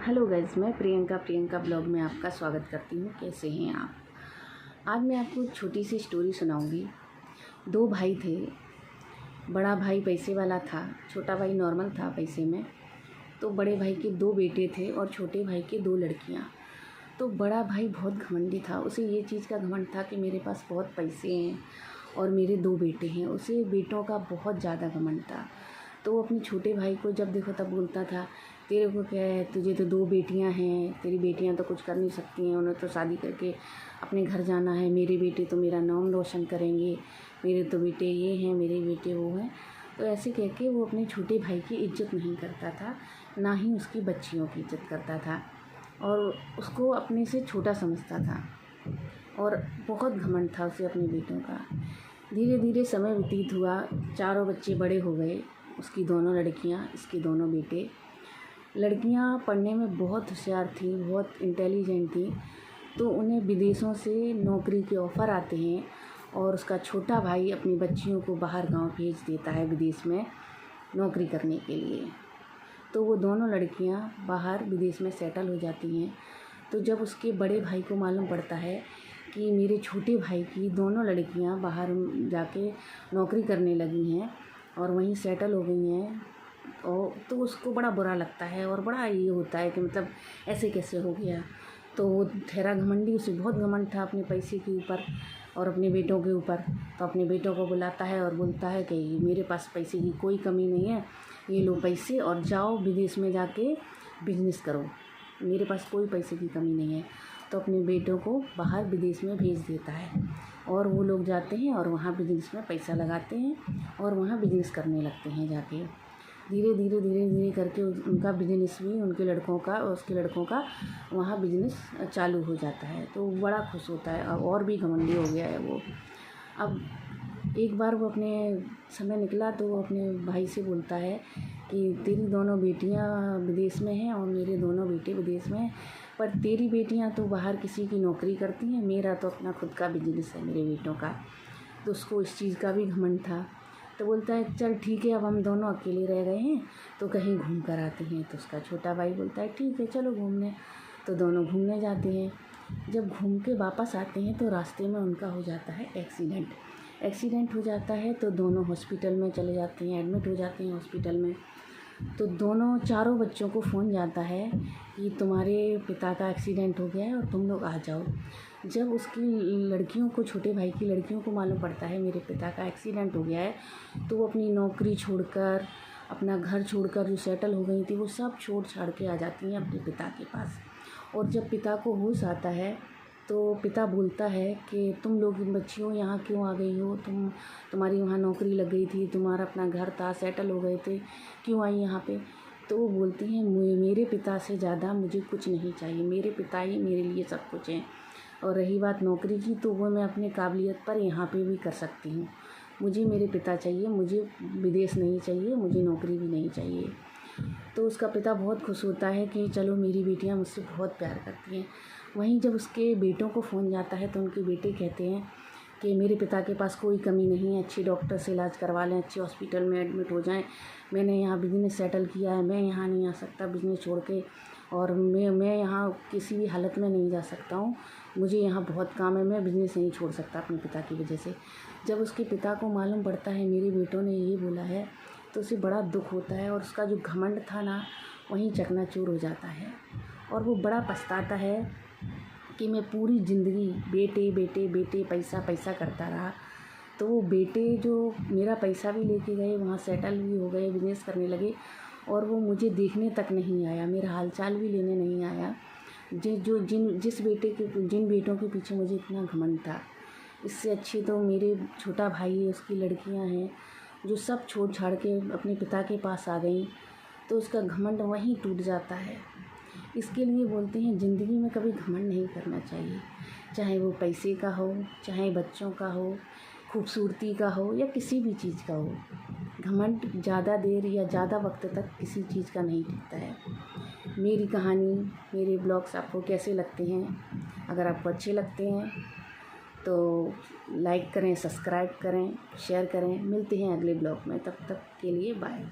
Hello guys, मैं Priyanka blog में आपका स्वागत करती हूँ। कैसे हैं आप? आज मैं आपको एक छोटी सी स्टोरी सुनाऊंगी। दो भाई थे। बड़ा भाई पैसे वाला था, छोटा भाई नॉर्मल था पैसे में। तो बड़े भाई के दो बेटे थे और छोटे भाई के दो लड़कियाँ। तो बड़ा भाई बहुत घमंडी था। उसे ये चीज़ का घमंड था कि मेरे पास बहुत पैसे हैं और मेरे दो बेटे हैं। उसे बेटों का बहुत ज़्यादा घमंड था। तो वो अपने छोटे भाई को जब देखो तब बोलता था, तेरे को क्या है, तुझे तो दो बेटियां हैं, तेरी बेटियां तो कुछ कर नहीं सकती हैं, उन्हें तो शादी करके अपने घर जाना है। मेरे बेटे तो मेरा नाम रोशन करेंगे, मेरे तो बेटे ये हैं, मेरे बेटे वो हैं। तो ऐसे कह के वो अपने छोटे भाई की इज्जत नहीं करता था, ना ही उसकी बच्चियों की इज्जत करता था और उसको अपने से छोटा समझता था और बहुत घमंड था उसे अपने बेटों का। धीरे धीरे समय व्यतीत हुआ, चारों बच्चे बड़े हो गए। उसकी दोनों लड़कियां, इसके दोनों बेटे। लड़कियां पढ़ने में बहुत होशियार थी, बहुत इंटेलिजेंट थी। तो उन्हें विदेशों से नौकरी के ऑफ़र आते हैं और उसका छोटा भाई अपनी बच्चियों को बाहर गांव भेज देता है विदेश में नौकरी करने के लिए। तो वो दोनों लड़कियां बाहर विदेश में सेटल हो जाती हैं। तो जब उसके बड़े भाई को मालूम पड़ता है कि मेरे छोटे भाई की दोनों लड़कियां बाहर जाके नौकरी करने लगी हैं और वहीं सेटल हो गई हैं, और तो उसको बड़ा बुरा लगता है और बड़ा ये होता है कि मतलब ऐसे कैसे हो गया। तो वो ठहरा घमंडी, उसे बहुत घमंड था अपने पैसे के ऊपर और अपने बेटों के ऊपर। तो अपने बेटों को बुलाता है और बोलता है कि मेरे पास पैसे की कोई कमी नहीं है, ये लो पैसे और जाओ विदेश में जाके बिजनेस करो, मेरे पास कोई पैसे की कमी नहीं है। तो अपने बेटों को बाहर विदेश में भेज देता है और वो लोग जाते हैं और वहाँ बिजनेस में पैसा लगाते हैं और वहाँ बिजनेस करने लगते हैं जाके। धीरे धीरे करके उनका बिजनेस भी, उनके लड़कों का और उसके लड़कों का वहाँ बिजनेस चालू हो जाता है। तो बड़ा खुश होता है और भी घमंडी हो गया है वो। अब एक बार वो अपने समय निकला तो वो अपने भाई से बोलता है कि तेरी दोनों बेटियां विदेश में हैं और मेरे दोनों बेटे विदेश में हैं, पर तेरी बेटियां तो बाहर किसी की नौकरी करती हैं, मेरा तो अपना खुद का बिजनेस है मेरे बेटों का। तो उसको इस चीज़ का भी घमंड था। तो बोलता है चल ठीक है, अब हम दोनों अकेले रह गए हैं तो कहीं घूम कर आते हैं। तो उसका छोटा भाई बोलता है ठीक है चलो घूमने। तो दोनों घूमने जाते हैं। जब घूम के वापस आते हैं तो रास्ते में उनका हो जाता है एक्सीडेंट हो जाता है। तो दोनों हॉस्पिटल में चले जाते हैं, एडमिट हो जाते हैं हॉस्पिटल में। तो दोनों चारों बच्चों को फ़ोन जाता है कि तुम्हारे पिता का एक्सीडेंट हो गया है और तुम लोग आ जाओ। जब उसकी लड़कियों को, छोटे भाई की लड़कियों को मालूम पड़ता है मेरे पिता का एक्सीडेंट हो गया है, तो वो अपनी नौकरी छोड़कर, अपना घर छोड़कर, जो सेटल हो गई थी, वो सब छोड़ छाड़ के आ जाती हैं अपने पिता के पास। और जब पिता को होश आता है तो पिता बोलता है कि तुम लोग बच्चियों यहाँ क्यों आ गई हो, तुम्हारी वहाँ नौकरी लग गई थी, तुम्हारा अपना घर था, सेटल हो गए थे, क्यों आई यहाँ पे? तो वो बोलती हैं मेरे पिता से ज़्यादा मुझे कुछ नहीं चाहिए, मेरे पिता ही मेरे लिए सब कुछ हैं। और रही बात नौकरी की, तो वो मैं अपने काबिलियत पर यहाँ पे भी कर सकती हूँ। मुझे मेरे पिता चाहिए, मुझे विदेश नहीं चाहिए, मुझे नौकरी भी नहीं चाहिए। तो उसका पिता बहुत खुश होता है कि चलो मेरी बेटियाँ मुझसे बहुत प्यार करती हैं। वहीं जब उसके बेटों को फ़ोन जाता है तो उनके बेटे कहते हैं कि मेरे पिता के पास कोई कमी नहीं है, अच्छे डॉक्टर से इलाज करवा लें, अच्छे हॉस्पिटल में एडमिट हो जाएं। मैंने यहाँ बिजनेस सेटल किया है, मैं यहाँ नहीं आ सकता बिजनेस छोड़ के, और मैं यहाँ किसी भी हालत में नहीं जा सकता हूँ, मुझे यहाँ बहुत काम है, मैं बिजनेस नहीं छोड़ सकता अपने पिता की वजह से। जब उसके पिता को मालूम पड़ता है मेरे बेटों ने ये बोला है तो उसे बड़ा दुख होता है और उसका जो घमंड था ना, वहीं चकनाचूर हो जाता है और वो बड़ा पछताता है कि मैं पूरी ज़िंदगी बेटे बेटे बेटे पैसा पैसा करता रहा। तो वो बेटे जो मेरा पैसा भी लेके गए, वहाँ सेटल भी हो गए, बिजनेस करने लगे, और वो मुझे देखने तक नहीं आया, मेरा हालचाल भी लेने नहीं आया। जिन बेटों के पीछे मुझे इतना घमंड था, इससे अच्छी तो मेरे छोटा भाई है, उसकी लड़कियां हैं जो सब छोड़ छाड़ के अपने पिता के पास आ गई। तो उसका घमंड वहीं टूट जाता है। इसके लिए बोलते हैं ज़िंदगी में कभी घमंड नहीं करना चाहिए, चाहे वो पैसे का हो, चाहे बच्चों का हो, खूबसूरती का हो, या किसी भी चीज़ का हो। घमंड ज़्यादा देर या ज़्यादा वक्त तक किसी चीज़ का नहीं टिकता है। मेरी कहानी, मेरे ब्लॉग्स आपको कैसे लगते हैं? अगर आपको अच्छे लगते हैं तो लाइक करें, सब्सक्राइब करें, शेयर करें। मिलते हैं अगले ब्लॉग में, तब तक के लिए बाय।